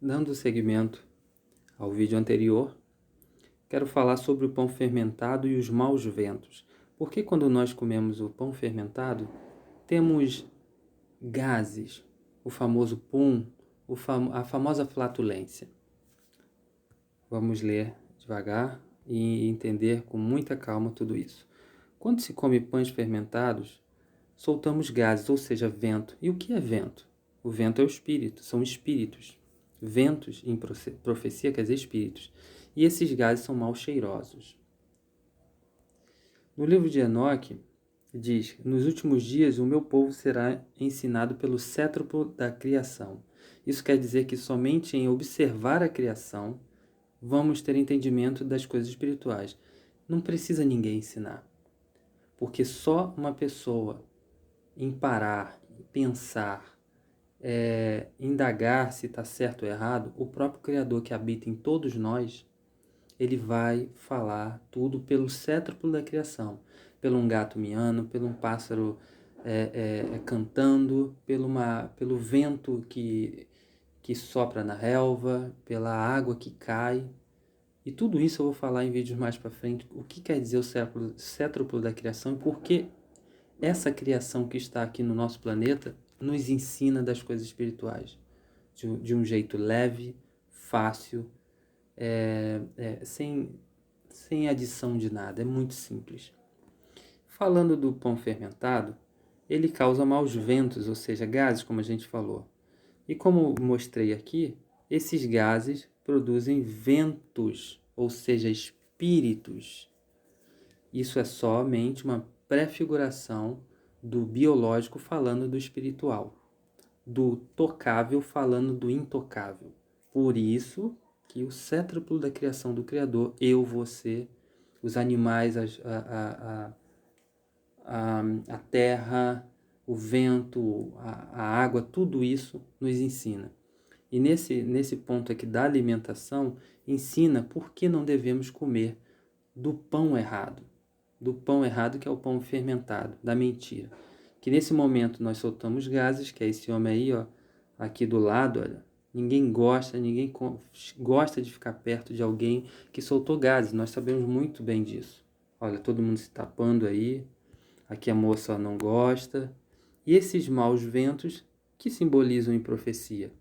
Dando seguimento ao vídeo anterior, quero falar sobre o pão fermentado e os maus ventos. Porque quando nós comemos o pão fermentado, temos gases, o famoso pum, a famosa flatulência. Vamos ler devagar e entender com muita calma tudo isso. Quando se come pães fermentados, soltamos gases, ou seja, vento. E o que é vento? O vento é o espírito, são espíritos. Ventos, em profecia, quer dizer espíritos. E esses gases são mal cheirosos. No livro de Enoque, diz: nos últimos dias o meu povo será ensinado pelo cétuplo da criação. Isso quer dizer que somente em observar a criação vamos ter entendimento das coisas espirituais. Não precisa ninguém ensinar. Porque só uma pessoa em parar, pensar, indagar se está certo ou errado, o próprio Criador que habita em todos nós, ele vai falar tudo pelo cétuplo da criação, pelo um gato miando, pelo um pássaro cantando, pelo vento que sopra na relva, pela água que cai. E tudo isso eu vou falar em vídeos mais para frente, o que quer dizer o cétuplo da criação e por que essa criação que está aqui no nosso planeta nos ensina das coisas espirituais. De um jeito leve, fácil, sem adição de nada. É muito simples. Falando do pão fermentado, ele causa maus ventos, ou seja, gases, como a gente falou. E como mostrei aqui, esses gases produzem ventos, ou seja, espíritos. Isso é somente uma prefiguração do biológico falando do espiritual, do tocável falando do intocável. Por isso que o cétuplo da criação do Criador, eu, você, os animais, a terra, o vento, a água, tudo isso nos ensina. E nesse ponto aqui da alimentação, ensina por que não devemos comer do pão errado que é o pão fermentado, da mentira. Que nesse momento nós soltamos gases, que é esse homem aí, ó, aqui do lado, olha. Ninguém gosta de ficar perto de alguém que soltou gases. Nós sabemos muito bem disso. Olha, todo mundo se tapando aí. Aqui a moça não gosta. E esses maus ventos que simbolizam em profecia?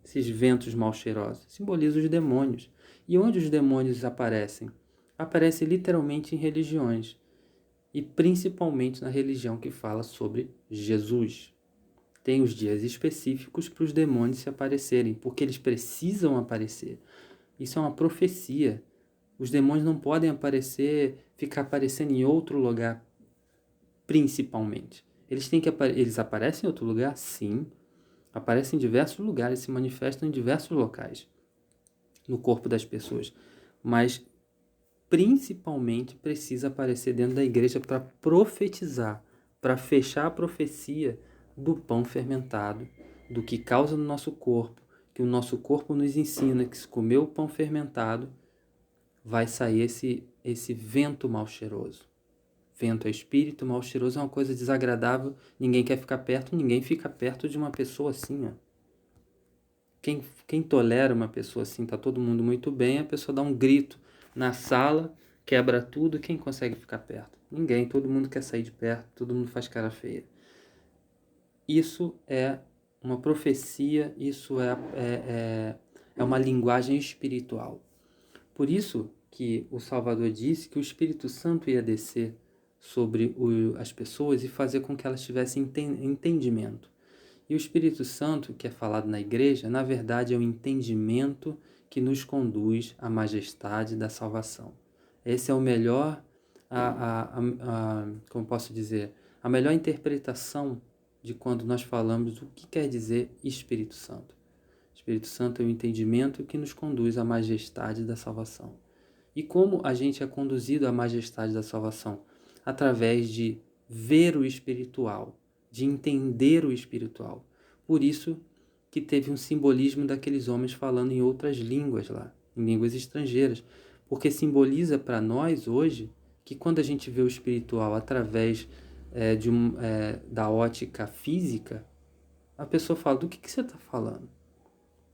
Esses ventos mal cheirosos simbolizam os demônios. E onde os demônios aparecem? Aparecem literalmente em religiões. E principalmente na religião que fala sobre Jesus. Tem os dias específicos para os demônios se aparecerem, porque eles precisam aparecer. Isso é uma profecia. Os demônios não podem ficar aparecendo em outro lugar, principalmente. Eles aparecem em outro lugar? Sim. Aparecem em diversos lugares, se manifestam em diversos locais no corpo das pessoas. Mas principalmente precisa aparecer dentro da igreja para profetizar, para fechar a profecia do pão fermentado, do que causa no nosso corpo, que o nosso corpo nos ensina que se comer o pão fermentado, vai sair esse vento mal cheiroso. Vento é espírito, mal cheiroso é uma coisa desagradável, ninguém quer ficar perto, ninguém fica perto de uma pessoa assim, ó. Quem tolera uma pessoa assim, tá todo mundo muito bem, a pessoa dá um grito na sala, quebra tudo, quem consegue ficar perto? Ninguém, todo mundo quer sair de perto, todo mundo faz cara feia. Isso é uma profecia, isso é uma linguagem espiritual. Por isso que o Salvador disse que o Espírito Santo ia descer sobre as pessoas e fazer com que elas tivessem entendimento. E o Espírito Santo, que é falado na igreja, na verdade é o entendimento que nos conduz à majestade da salvação. Esse é o melhor, como posso dizer, a melhor interpretação de quando nós falamos o que quer dizer Espírito Santo. Espírito Santo é o entendimento que nos conduz à majestade da salvação. E como a gente é conduzido à majestade da salvação? Através de ver o espiritual, de entender o espiritual. Por isso que teve um simbolismo daqueles homens falando em outras línguas lá, em línguas estrangeiras, porque simboliza para nós hoje que quando a gente vê o espiritual através da ótica física, a pessoa fala, do que você está falando?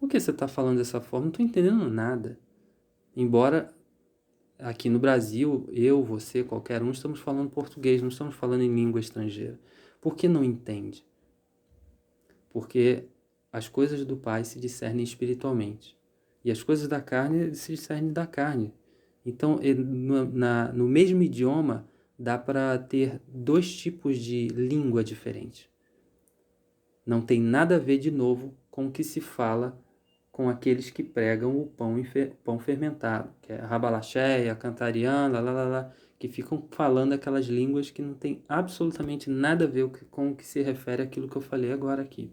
Por que você está falando dessa forma? Não estou entendendo nada. Embora aqui no Brasil, eu, você, qualquer um, estamos falando português, não estamos falando em língua estrangeira. Por que não entende? Porque as coisas do Pai se discernem espiritualmente. E as coisas da carne se discernem da carne. Então, no mesmo idioma, dá para ter dois tipos de língua diferentes. Não tem nada a ver, de novo, com o que se fala com aqueles que pregam o pão fermentado, que é rabalacheia, cantariana, que ficam falando aquelas línguas que não tem absolutamente nada a ver com o que se refere àquilo que eu falei agora aqui.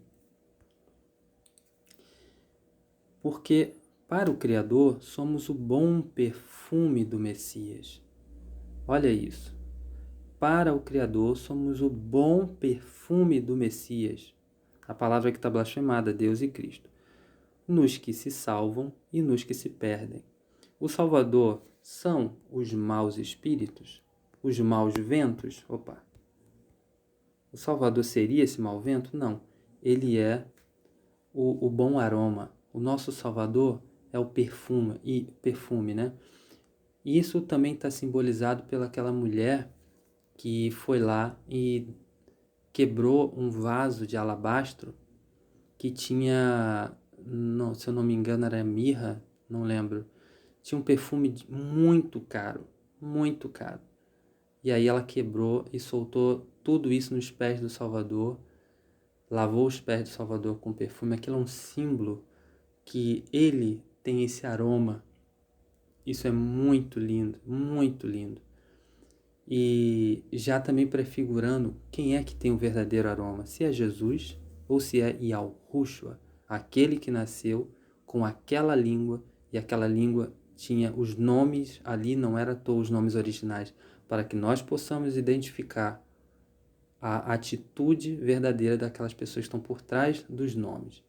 Porque, para o Criador, somos o bom perfume do Messias. Olha isso. Para o Criador, somos o bom perfume do Messias. A palavra que está blasfemada, Deus e Cristo. Nos que se salvam e nos que se perdem. O Salvador são os maus espíritos? Os maus ventos? Opa! O Salvador seria esse mau vento? Não. Ele é o bom aroma. O nosso Salvador é o perfume, né? E isso também está simbolizado pelaquela mulher que foi lá e quebrou um vaso de alabastro que tinha, não, se eu não me engano, era mirra, não lembro. Tinha um perfume muito caro, muito caro. E aí ela quebrou e soltou tudo isso nos pés do Salvador, lavou os pés do Salvador com perfume. Aquilo é um símbolo que ele tem esse aroma. Isso é muito lindo, muito lindo. E já também prefigurando quem é que tem o verdadeiro aroma, se é Jesus ou se é Yahushua, aquele que nasceu com aquela língua, e aquela língua tinha os nomes ali, não era todos os nomes originais, para que nós possamos identificar a atitude verdadeira daquelas pessoas que estão por trás dos nomes.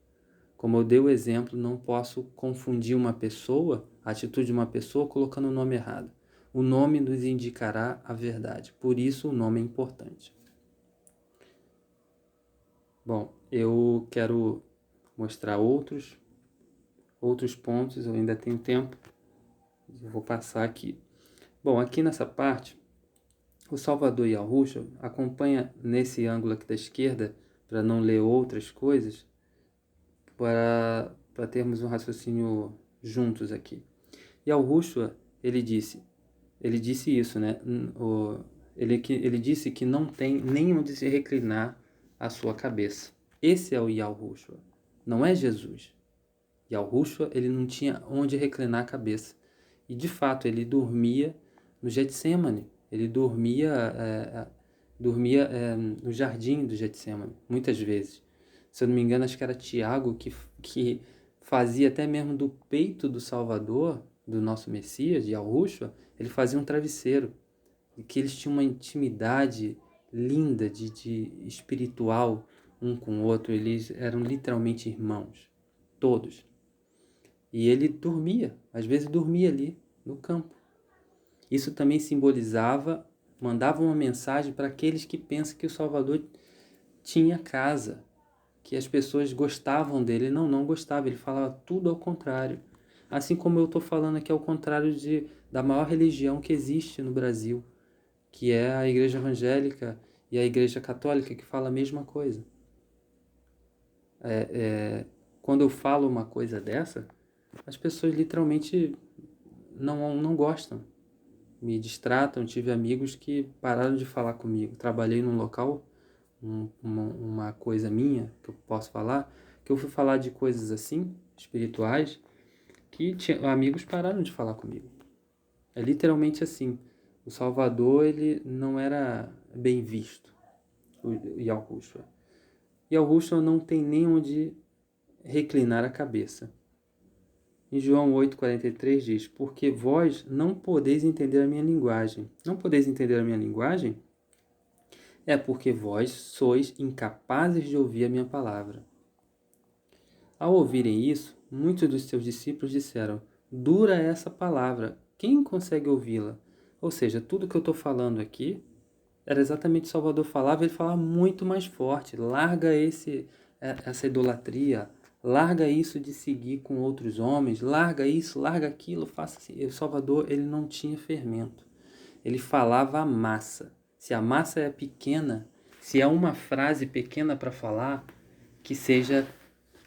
Como eu dei o exemplo, não posso confundir uma pessoa, a atitude de uma pessoa, colocando o nome errado. O nome nos indicará a verdade, por isso o nome é importante. Bom, eu quero mostrar outros pontos, eu ainda tenho tempo, eu vou passar aqui. Bom, aqui nessa parte, o Salvador Yahushua acompanha nesse ângulo aqui da esquerda, para não ler outras coisas, para termos um raciocínio juntos aqui. Yahushua, ele disse isso, né? Ele disse que não tem nem onde se reclinar a sua cabeça. Esse é o Yahushua, não é Jesus. Yahushua, ele não tinha onde reclinar a cabeça. E, de fato, ele dormia no Getsemane. Ele dormia no jardim do Getsemane, muitas vezes. Se eu não me engano, acho que era Tiago que fazia até mesmo do peito do Salvador, do nosso Messias, de Yahushua, ele fazia um travesseiro. E que eles tinham uma intimidade linda, de espiritual, um com o outro. Eles eram literalmente irmãos, todos. E ele dormia, às vezes dormia ali no campo. Isso também simbolizava, mandava uma mensagem para aqueles que pensam que o Salvador tinha casa, que as pessoas gostavam dele. Não gostava, ele falava tudo ao contrário. Assim como eu estou falando aqui ao contrário da maior religião que existe no Brasil, que é a Igreja Evangélica e a Igreja Católica, que fala a mesma coisa. Quando eu falo uma coisa dessa, as pessoas literalmente não gostam, me distratam. Tive amigos que pararam de falar comigo. Trabalhei num local, uma coisa minha, que eu posso falar, que eu fui falar de coisas assim, espirituais, que amigos pararam de falar comigo. É literalmente assim. O Salvador, ele não era bem visto, o Yahushua. Yahushua não tem nem onde reclinar a cabeça. Em João 8,43 diz: porque vós não podeis entender a minha linguagem. Não podeis entender a minha linguagem? É porque vós sois incapazes de ouvir a minha palavra. Ao ouvirem isso, muitos dos seus discípulos disseram: dura é essa palavra, quem consegue ouvi-la? Ou seja, tudo que eu estou falando aqui era exatamente o Salvador falava, ele falava muito mais forte. Larga essa idolatria, larga isso de seguir com outros homens, larga isso, larga aquilo, faça assim. O Salvador, ele não tinha fermento. Ele falava a massa. Se a massa é pequena, se é uma frase pequena para falar, que seja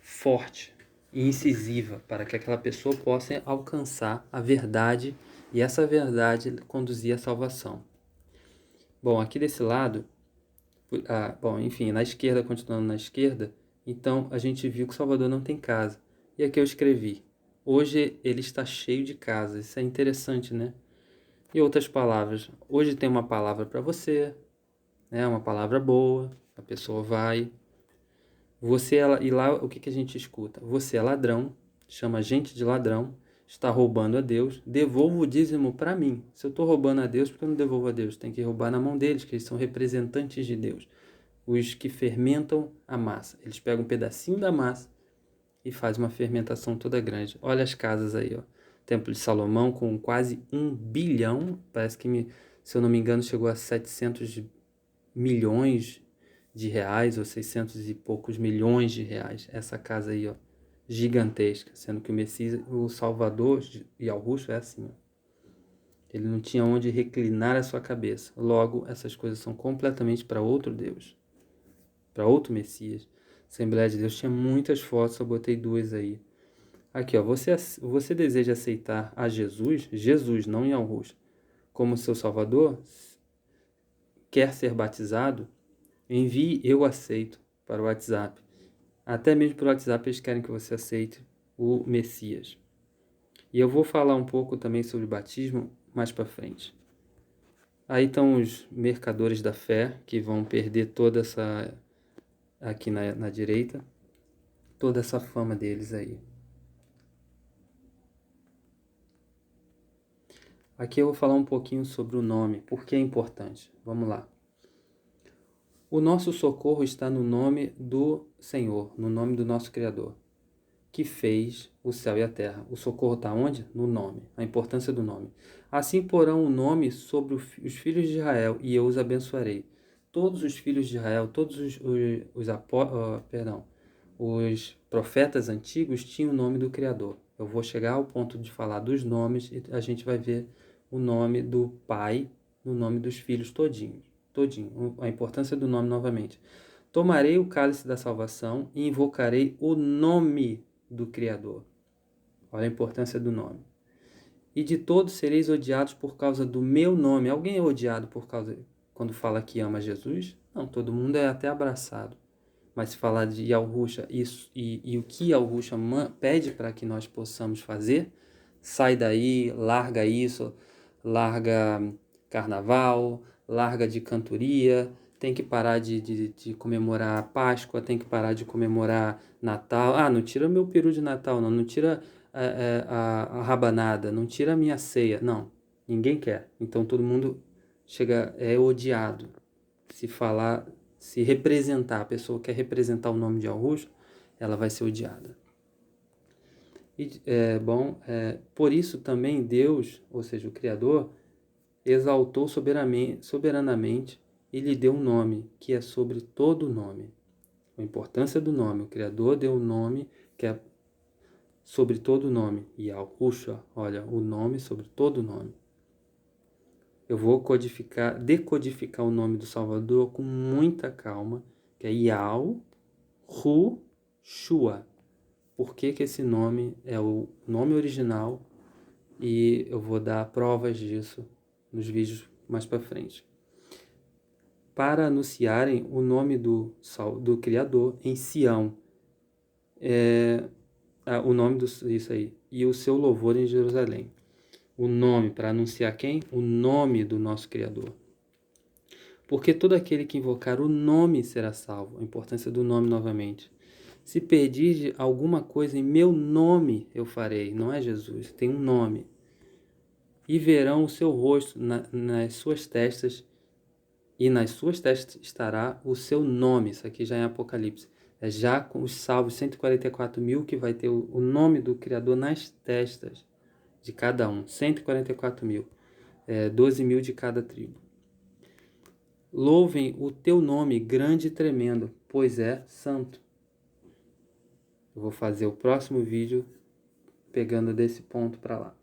forte e incisiva, para que aquela pessoa possa alcançar a verdade e essa verdade conduzir à salvação. Bom, aqui desse lado, bom, enfim, na esquerda, continuando na esquerda, então a gente viu que Salvador não tem casa. E aqui eu escrevi: hoje ele está cheio de casas. Isso é interessante, né? Em outras palavras, hoje tem uma palavra para você, né? Uma palavra boa, a pessoa vai. E lá o que a gente escuta? Você é ladrão, chama a gente de ladrão, está roubando a Deus, devolva o dízimo para mim. Se eu estou roubando a Deus, por que eu não devolvo a Deus? Tem que roubar na mão deles, que eles são representantes de Deus. Os que fermentam a massa. Eles pegam um pedacinho da massa e fazem uma fermentação toda grande. Olha as casas aí, ó. Templo de Salomão com quase 1 bilhão, parece que, se eu não me engano, chegou a 700 milhões de reais, ou 600 e poucos milhões de reais. Essa casa aí, ó, gigantesca, sendo que o Messias, o Salvador Yahushua é assim, ó. Ele não tinha onde reclinar a sua cabeça. Logo, essas coisas são completamente para outro Deus, para outro Messias. Assembleia de Deus tinha muitas fotos, eu botei duas aí. Aqui, ó, você deseja aceitar a Jesus, Jesus, não Yahushua, como seu Salvador? Quer ser batizado? Envie eu aceito para o WhatsApp. Até mesmo pelo WhatsApp eles querem que você aceite o Messias. E eu vou falar um pouco também sobre batismo mais para frente. Aí estão os mercadores da fé, que vão perder toda essa, aqui na direita, toda essa fama deles aí. Aqui eu vou falar um pouquinho sobre o nome, porque é importante. Vamos lá. O nosso socorro está no nome do Senhor, no nome do nosso Criador, que fez o céu e a terra. O socorro está onde? No nome, a importância do nome. Assim porão o nome sobre os filhos de Israel, e eu os abençoarei. Todos os filhos de Israel, todos os profetas antigos tinham o nome do Criador. Eu vou chegar ao ponto de falar dos nomes e a gente vai ver o nome do Pai no nome dos filhos todinho. A importância do nome novamente. Tomarei o cálice da salvação e invocarei o nome do Criador. Olha a importância do nome. E de todos sereis odiados por causa do meu nome. Alguém é odiado por causa quando fala que ama Jesus? Não, todo mundo é até abraçado. Mas se falar de Yahushua e o que Yahushua pede para que nós possamos fazer, sai daí, larga isso, larga carnaval, larga de cantoria, tem que parar de comemorar a Páscoa, tem que parar de comemorar Natal. Ah, não tira meu peru de Natal, não tira a rabanada, não tira a minha ceia. Não, ninguém quer. Então todo mundo é odiado. Se representar, a pessoa quer representar o nome de Yahushua, ela vai ser odiada. Por isso também Deus, ou seja, o Criador, exaltou soberanamente e lhe deu um nome, que é sobre todo nome. A importância do nome. O Criador deu um nome que é sobre todo nome. Yahushua, olha, o nome sobre todo nome. Eu vou decodificar o nome do Salvador com muita calma, que é Yahushua. Por que esse nome é o nome original? E eu vou dar provas disso nos vídeos mais para frente. Para anunciarem o nome do Criador em Sião, o nome isso aí, e o seu louvor em Jerusalém. O nome, para anunciar quem? O nome do nosso Criador. Porque todo aquele que invocar o nome será salvo. A importância do nome novamente. Se pedir alguma coisa em meu nome, eu farei. Não é Jesus, tem um nome. E verão o seu rosto nas suas testas, e nas suas testas estará o seu nome. Isso aqui já é Apocalipse. É já com os salvos 144 mil que vai ter o nome do Criador nas testas de cada um. 144 mil. 12 mil de cada tribo. Louvem o teu nome grande e tremendo, pois é santo. Eu vou fazer o próximo vídeo pegando desse ponto para lá.